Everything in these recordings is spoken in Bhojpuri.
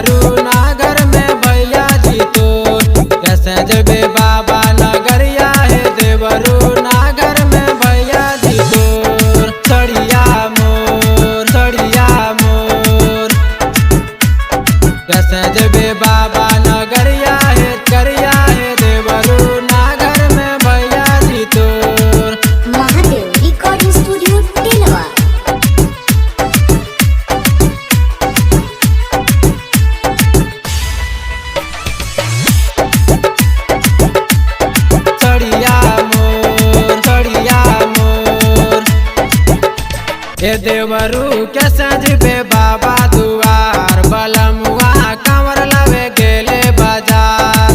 देवरू नागर में भैया जी तोर कैसे जबे बाबा नगरिया है देवरू नागर में भैया जी तोर सड़िया मोर कैसे जबे बाबा नगरिया है देवरू नागर में भैया जी तोर। महादेव रिकॉर्डिंग स्टूडियो टेलवा। ए देवरू कैसे जबे बाबा दुआर बलमुआ कांवर लवे गेले बाजार।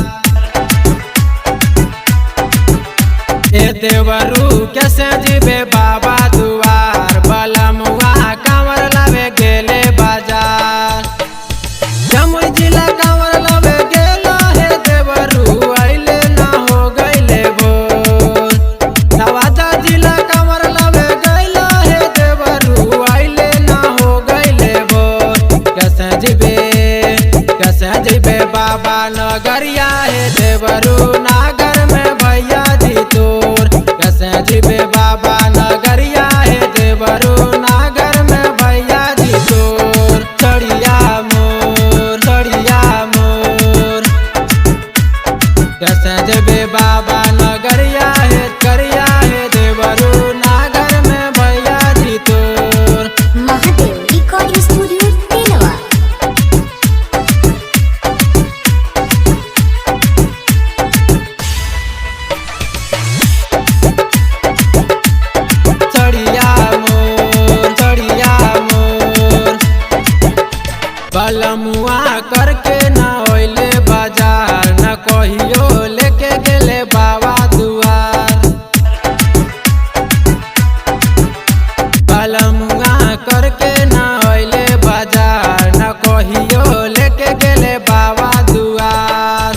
ए देवरू कैसे जबे बाबा दुआर बलमुआ कांवर लवे गेले बाजार। जमुई जिला कांवर लवे गेला है देवरू आइले ना हो गइले बोल। नवादा जिला कांवर लवे गइला है देवरू आइले ना हो गइले बोल। कैसे जबे बाबा नगरिया है देवरू नागर में भैया जी तोर कैसे जबे बाबा नगरिया है देवरू नागर में भैया जी तोर। सड़िया मोर कैसे जबे बाबा नगरिया है देवरू नागर में भैया जी तोर। महादेव रिकॉर्डिंग स्टूडियो टेलवा। बलमुआ करके न होइले बाजार न कहियो लेके गेले बाबा दुआर। बलमुआ करके न होइले बाजार न कहियो लेके गेले बाबा दुआर।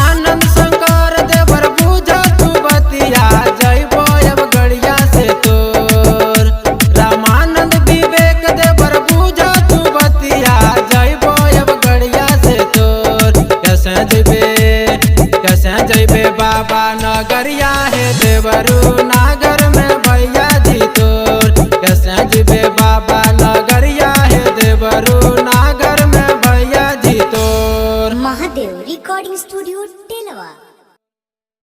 आनंद शंकर देवर बुझा तू बतिया जइबो अब गड़िया से तोर। रामानंद विवेक देवर बुझा तू बतिया जइबो अब गड़िया से तोर। कैसे जबे बाबा नगरिया है देवरू